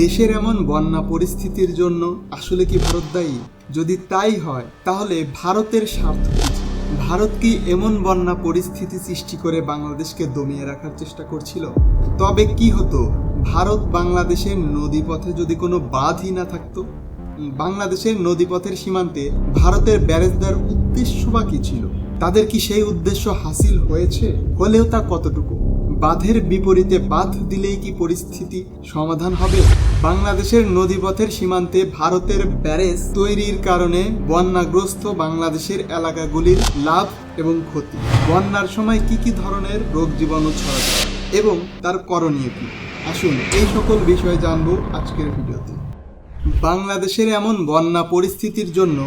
দেশের এমন বন্যা পরিস্থিতির জন্য আসলে কি ভারত দায়ী? যদি তাই হয় তাহলে ভারতের স্বার্থ কি? ভারত কি এমন বন্যা পরিস্থিতি সৃষ্টি করে বাংলাদেশকে দমিয়ে রাখার চেষ্টা করছিল? তবে কি হতো ভারত বাংলাদেশের নদীপথে যদি কোনো বাঁধই না থাকতো? বাংলাদেশের নদীপথের সীমান্তে ভারতের ব্যারেজ দেওয়ার উদ্দেশ্য বা কি ছিল? তাদের কি সেই উদ্দেশ্য হাসিল হয়েছে? হলেও তা কতটুকু? বাঁধের বিপরীতে বাঁধ দিলেই কি পরিস্থিতি সমাধান হবে? বাংলাদেশের নদীপথের সীমান্তে ভারতের ব্যারেজ তৈরির কারণে বন্যাগ্রস্ত বাংলাদেশের এলাকাগুলির লাভ এবং ক্ষতি, বন্যার সময় কি কি ধরনের রোগ জীবাণু ছড়ায় এবং তার করণীয় কি, আসুন এই সকল বিষয়ে জানবো আজকের ভিডিওতে। বাংলাদেশের এমন বন্যা পরিস্থিতির জন্য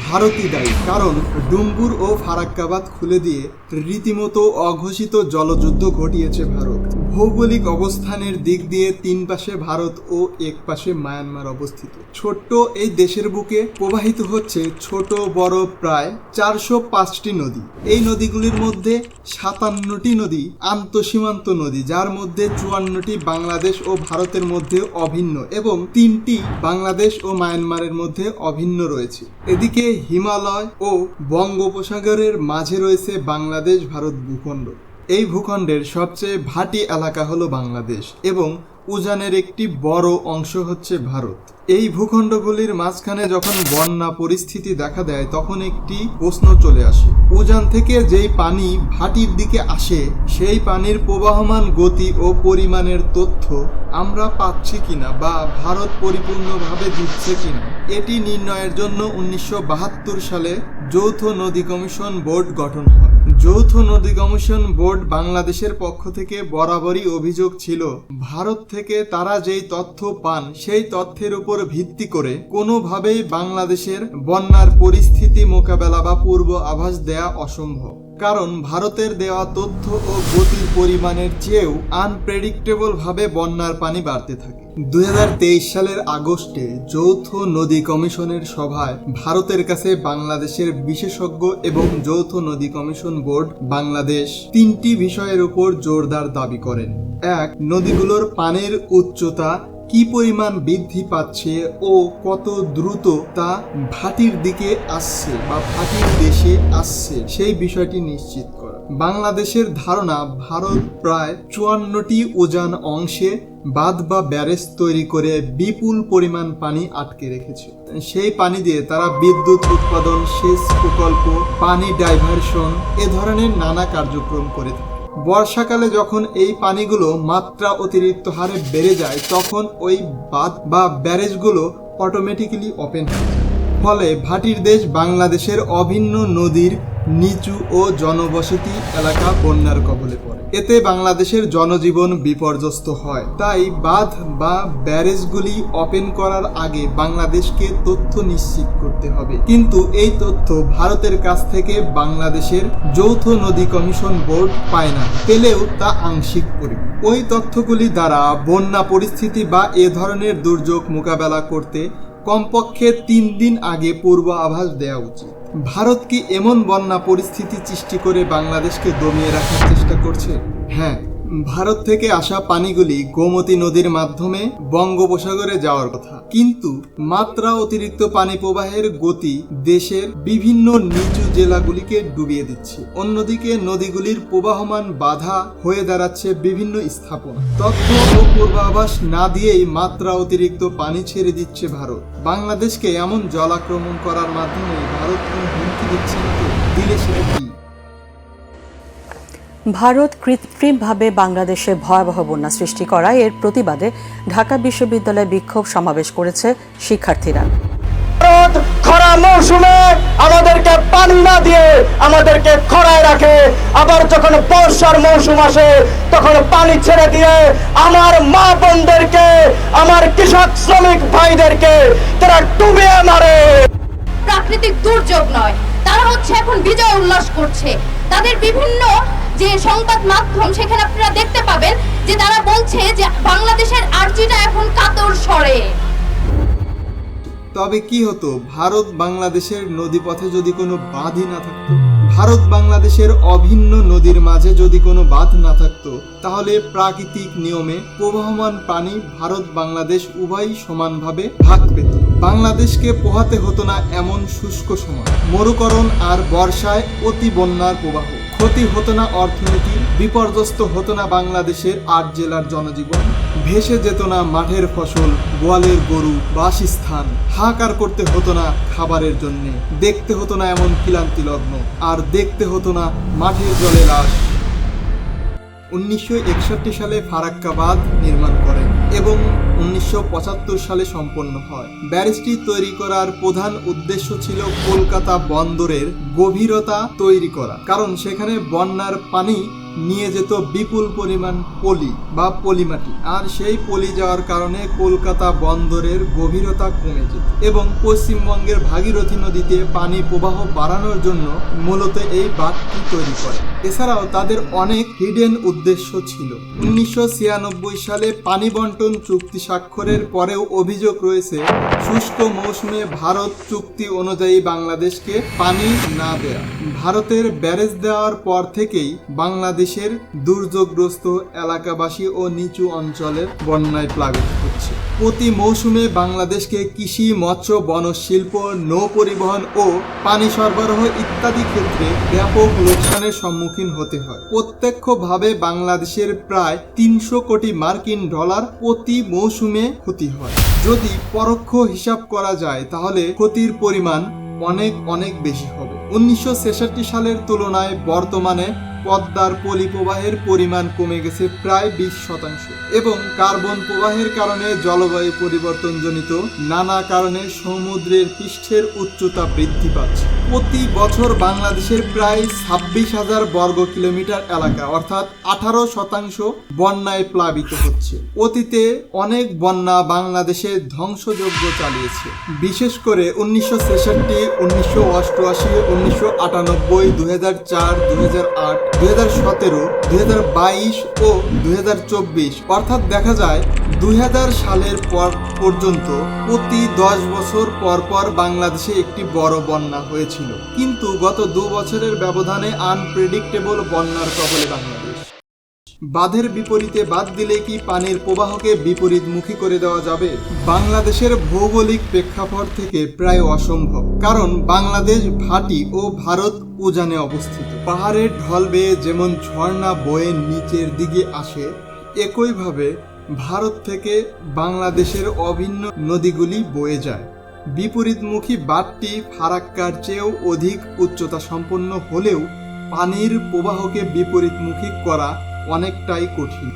ভারতই দায়ী, কারণ ডুম্বুর ও ফারাক্কা বাঁধ খুলে দিয়ে রীতিমতো অঘোষিত জলযুদ্ধ ঘটিয়েছে ভারত। ভৌগোলিক অবস্থানের দিক দিয়ে তিন পাশে ভারত ও এক পাশে মায়ানমার অবস্থিত। ছোট্ট এই দেশের বুকে প্রবাহিত হচ্ছে ছোট বড় প্রায় 405টি নদী। এই নদীগুলির মধ্যে 57টি নদী আন্তঃসীমান্ত নদী, যার মধ্যে 54টি বাংলাদেশ ও ভারতের মধ্যে অভিন্ন এবং 3টি বাংলাদেশ ও মায়ানমারের মধ্যে অভিন্ন রয়েছে। এদিকে হিমালয় ও বঙ্গোপসাগরের মাঝে রয়েছে বাংলাদেশ ভারত ভূখণ্ড। এই ভূখণ্ডের সবচেয়ে ভাটি এলাকা হলো বাংলাদেশ এবং উজানের একটি বড় অংশ হচ্ছে ভারত। এই ভূখণ্ডগুলির মাঝখানে যখন বন্যা পরিস্থিতি দেখা দেয় তখন একটি প্রশ্ন চলে আসে, উজান থেকে যেই পানি ভাটির দিকে আসে সেই পানির প্রবাহমান গতি ও পরিমাণের তথ্য আমরা পাচ্ছি কিনা বা ভারত পরিপূর্ণভাবে দিচ্ছে কিনা, এটি নির্ণয়ের জন্য 1972 সালে যৌথ নদী কমিশন বোর্ড গঠন হয়। যৌথ নদী কমিশন বোর্ড বাংলাদেশের পক্ষ থেকে বরাবরই অভিযোগ ছিল ভারত থেকে তারা যেই তথ্য পান সেই তথ্যের উপর ভিত্তি করে কোনোভাবেই বাংলাদেশের বন্যার পরিস্থিতি মোকাবেলা বা পূর্ব আভাস দেয়া অসম্ভব, কারণ ভারতের দেওয়া তথ্য ও গতির পরিমাণের চেয়েও আনপ্রেডিক্টেবল ভাবে বন্যার পানি বাড়তে থাকে। 2023 সালের আগস্টে যৌথ নদী কমিশনের সভায় ভারতের কাছে বাংলাদেশের বিশেষজ্ঞ এবং যৌথ নদী কমিশন বোর্ড বাংলাদেশ 3টি বিষয়ের উপর জোরদার দাবি করেন। 1. নদীগুলোর পানির উচ্চতা কি পরিমাণ বৃদ্ধি পাচ্ছে ও কত দ্রুত তা ভাটির দিকে আসছে বা ভাটির দেশে আসছে সেই বিষয়টি নিশ্চিত করা। বাংলাদেশের ধারণা ভারত প্রায় 54টি উজান অংশে বাঁধ বা ব্যারেজ তৈরি করে বিপুল পরিমাণ পানি আটকে রেখেছে। সেই পানি দিয়ে তারা বিদ্যুৎ উৎপাদন, সেচ প্রকল্প, পানি ডাইভারশন এ ধরনের নানা কার্যক্রম করে থাকে। বর্ষাকালে যখন এই পানিগুলো মাত্রা অতিরিক্ত হারে বেড়ে যায় তখন ওই বাঁধ বা ব্যারেজগুলো অটোমেটিক্যালি ওপেন হয়, ফলে ভাটির দেশ বাংলাদেশের অভিন্ন নদীর নিচু ও জনবসতি এলাকা বন্যার কবলে পড়ে। এতে বাংলাদেশের জনজীবন বিপর্যস্ত হয়। তাই বাঁধ বা ব্যারেজগুলি ওপেন করার আগে বাংলাদেশকে তথ্য নিশ্চিত করতে হবে, কিন্তু এই তথ্য ভারতের কাছ থেকে বাংলাদেশের যৌথ নদী কমিশন বোর্ড পায় না, পেলেও তা আংশিক পরিমাণ। ওই তথ্যগুলি দ্বারা বন্যা পরিস্থিতি বা এ ধরনের দুর্যোগ মোকাবেলা করতে কমপক্ষে 3 দিন আগে পূর্ব আভাস দেওয়া উচিত। ভারত কি এমন বন্যা পরিস্থিতি সৃষ্টি করে বাংলাদেশকে দমিয়ে রাখার চেষ্টা করছে? হ্যাঁ, ভারত থেকে আসা পানিগুলি গোমতী নদীর মাধ্যমে বঙ্গোপসাগরে যাওয়ার কথা, কিন্তু মাত্রা অতিরিক্ত পানি প্রবাহের গতি দেশের বিভিন্ন নিচু জেলাগুলিকে ডুবিয়ে দিচ্ছে। অন্যদিকে নদীগুলির প্রবাহমান বাধা হয়ে দাঁড়াচ্ছে বিভিন্ন স্থাপনা। তথ্য ও পূর্বাভাস না দিয়েই মাত্রা অতিরিক্ত পানি ছেড়ে দিচ্ছে ভারত। বাংলাদেশকে এমন জলাক্রমণ করার মাধ্যমে ভারত কোনো হুমকি দিচ্ছে না তো? দিলে সেটা কি? ভারত কৃত্রিমভাবে বাংলাদেশে ভয়াবহ বন্যা সৃষ্টি করায় এর প্রতিবাদে ঢাকা বিশ্ববিদ্যালয়ে বিক্ষোভ সমাবেশ করেছে শিক্ষার্থীরা। ভারত খরা মৌসুমে আমাদেরকে পানি না দিয়ে আমাদেরকে খরায় রাখে, আবার যখন বর্ষার মৌসুম আসে তখন পানি ছেড়ে দিয়ে আমার মা বোনদেরকে, আমার কৃষক শ্রমিক ভাইদেরকে তারা ডুবিয়ে মারে। প্রাকৃতিক দুর্যোগ নয়, তারা হচ্ছে এখন বিজয় উল্লাস করছে। তাদের বিভিন্ন যে সংবাদ মাধ্যম সেখানে আপনারা দেখতে পাবেন যে তারা বলছে যে বাংলাদেশের আর্জিটা এখন কাতর স্বরে। তবে কি হতো ভারত বাংলাদেশের নদীপথে যদি কোনো বাঁধই না থাকতো? ভারত বাংলাদেশের অভিন্ন নদীর মাঝে যদি কোনো বাঁধ না থাকতো তাহলে প্রাকৃতিক নিয়মে প্রবাহমান পানি ভারত বাংলাদেশ উভয়ই সমানভাবে ভাগ পেত। বাংলাদেশকে পোহাতে হতো না এমন শুষ্ক সময়, মরুকরণ আর বর্ষায় অতি বন্যার প্রবাহ। ক্ষতি হতো না অর্থনীতির, বিপর্যস্ত হতো না বাংলাদেশের ৮ জেলার জনজীবন, ভেসে যেত না মাঠের ফসল, গোয়ালের গরু, বাসস্থান, হাহাকার করতে হতো না খাবারের জন্য, দেখতে হতো না এমন ক্লান্তি লগ্ন, আর দেখতে হতো না মাঠের জলে লাশ। 1961 সালে ফারাক্কা বাঁধ নির্মাণ করেন এবং 1975 সালে সম্পন্ন হয়। ব্যারিজটি তৈরি করার প্রধান উদ্দেশ্য ছিল কলকাতা বন্দরের গভীরতা তৈরি করা, কারণ সেখানে বন্যার পানি নিয়ে যেত বিপুল পরিমাণ পলি বা পলিমাটি, আর সেই পলি যাওয়ার কারণে কলকাতা বন্দরের গভীরতা কমে যেত এবং পশ্চিমবঙ্গের ভাগীরথী নদীতে পানি প্রবাহ বাড়ানোর জন্য মূলত এই বাঁধটি তৈরি করে। এছাড়াও তাদের অনেক হিডেন উদ্দেশ্য ছিল। 1996 সালে পানি বন্টন চুক্তি স্বাক্ষরের পরেও অভিযোগ রয়েছে শুষ্ক মৌসুমে ভারত চুক্তি অনুযায়ী বাংলাদেশকে পানি না দেয়া। ভারতের ব্যারেজ দেওয়ার পর থেকেই বাংলাদেশের দুর্যোগগ্রস্ত এলাকাবাসী ও নিচু অঞ্চলের বন্যায় প্লাবিত হচ্ছে। প্রতি মৌসুমে বাংলাদেশকে কৃষি, মৎস্য, বনশিল্প, নৌ পরিবহন ও পানি সরবরাহ ইত্যাদি ক্ষেত্রে ব্যাপক লোকসানের সম্মুখীন হতে হয়। প্রত্যক্ষভাবে বাংলাদেশের প্রায় 300 কোটি মার্কিন ডলার প্রতি মৌসুমে ক্ষতি হয়। যদি পরোক্ষ হিসাব করা যায় তাহলে ক্ষতির পরিমাণ অনেক বেশি হবে। 1966 সালের তুলনায় বর্তমানে পদ্মার পলি প্রবাহের পরিমাণ কমে গেছে প্রায় 20% এবং কার্বন প্রবাহের কারণে জলবায়ু পরিবর্তনজনিত নানা কারণে সমুদ্রের পৃষ্ঠের উচ্চতা বৃদ্ধি পাচ্ছে। প্রতি বছর বাংলাদেশের প্রায় 26,000 বর্গ কিলোমিটার এলাকা অর্থাৎ 18% বন্যায় প্লাবিত হচ্ছে। অতীতে অনেক বন্যা বাংলাদেশে ধ্বংসযজ্ঞ চালিয়েছে, বিশেষ করে 1966, 1988, 1998, 2004, 2008, 2017, 2022 ও 2024 অর্থাৎ দেখা যায় 2000 সালের পর পর্যন্ত প্রতি 10 বছর পর পর বাংলাদেশে একটি বড় বন্যা হয়েছিল। কিন্তু গত 2 বছরের ব্যবধানে আনপ্রেডিক্টেবল বন্যার কবলে বাংলাদেশ। বাঁধের বিপরীতে বাঁধ দিলে কি পানির প্রবাহকে বিপরীতমুখী করে দেওয়া যাবে? বাংলাদেশের ভৌগোলিক প্রেক্ষাপট থেকে প্রায় অসম্ভব, কারণ বাংলাদেশ ভাটি ও ভারত উজানে অবস্থিত। পাহাড়ের ঢল বেয়ে যেমন ঝর্ণা বয়ে নিচের দিকে আসে, একইভাবে ভারত থেকে বাংলাদেশের অভিন্ন নদীগুলি বয়ে যায়। বিপরীতমুখী বাঁধটি ফারাক্কার চেয়েও অধিক উচ্চতা সম্পন্ন হলেও পানির প্রবাহকে বিপরীতমুখী করা অনেকটাই কঠিন।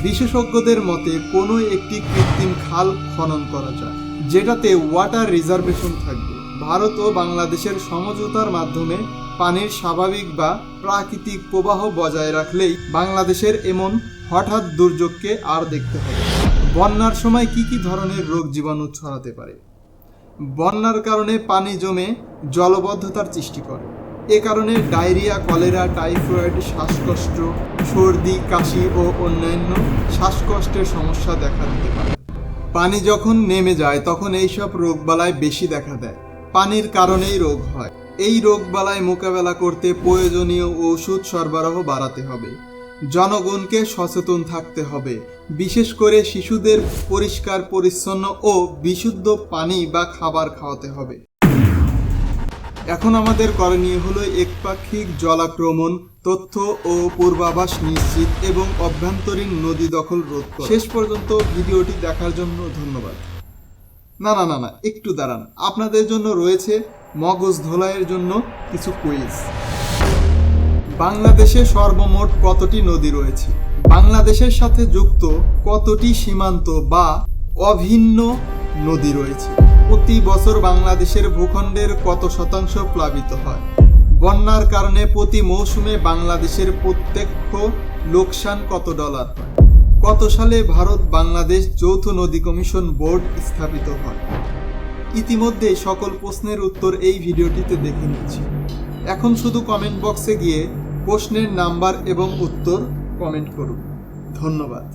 বিশেষজ্ঞদের মতে কোনো একটি কৃত্রিম খাল খনন করা যায়, যেটাতে ওয়াটার রিজার্ভেশন থাকবে। ভারত ও বাংলাদেশের সমঝোতার মাধ্যমে পানির স্বাভাবিক বা প্রাকৃতিক প্রবাহ বজায় রাখলেই বাংলাদেশের এমন হঠাৎ দুর্যোগকে আর দেখতে হবে। বন্যার সময় কি কি ধরনের রোগ জীবাণু ছড়াতে পারে? বন্যার কারণে পানি জমে জলবদ্ধতার সৃষ্টি করে। এ কারণে ডায়রিয়া, কলেরা, টাইফয়েড, শ্বাসকষ্ট, সর্দি, কাশি ও অন্যান্য শ্বাসকষ্টের সমস্যা দেখা দিতে পারে। পানি যখন নেমে যায় তখন এইসব রোগবালাই বেশি দেখা দেয়। পানির কারণেই রোগ হয়। এই রোগবালাই মোকাবেলা করতে প্রয়োজনীয় ঔষধ সরবরাহ বাড়াতে হবে। জনগণকে সচেতন থাকতে হবে, বিশেষ করে শিশুদের পরিষ্কার পরিচ্ছন্ন ও বিশুদ্ধ পানি বা খাবার খাওয়াতে হবে। এখন আমাদের করণীয় হলো একপাক্ষিক জলাক্রমণ, তথ্য ও পূর্বাভাস নিশ্চিত এবং অভ্যন্তরীণ নদী দখল রোধ করা। শেষ পর্যন্ত ভিডিওটি দেখার জন্য ধন্যবাদ। না, একটু দাঁড়ান, আপনাদের জন্য রয়েছে মগজ ধোলাইয়ের জন্য কিছু কুইজ। বাংলাদেশে সর্বমোট কতটি নদী রয়েছে? বাংলাদেশের সাথে যুক্ত কতটি সীমান্ত বা অভিন্ন নদী রয়েছে? প্রতি বছর বাংলাদেশের ভূখণ্ডের কত শতাংশ প্লাবিত হয়? বন্যার কারণে প্রতি মৌসুমে বাংলাদেশের প্রত্যক্ষ লোকসান কত ডলার হয়? কত সালে ভারত বাংলাদেশ যৌথ নদী কমিশন বোর্ড স্থাপিত হয়? ইতিমধ্যে সকল প্রশ্নের উত্তর এই ভিডিওটিতে দেখে নিচ্ছি। এখন শুধু কমেন্ট বক্সে গিয়ে প্রশ্নের নাম্বার এবং উত্তর কমেন্ট করুন। ধন্যবাদ।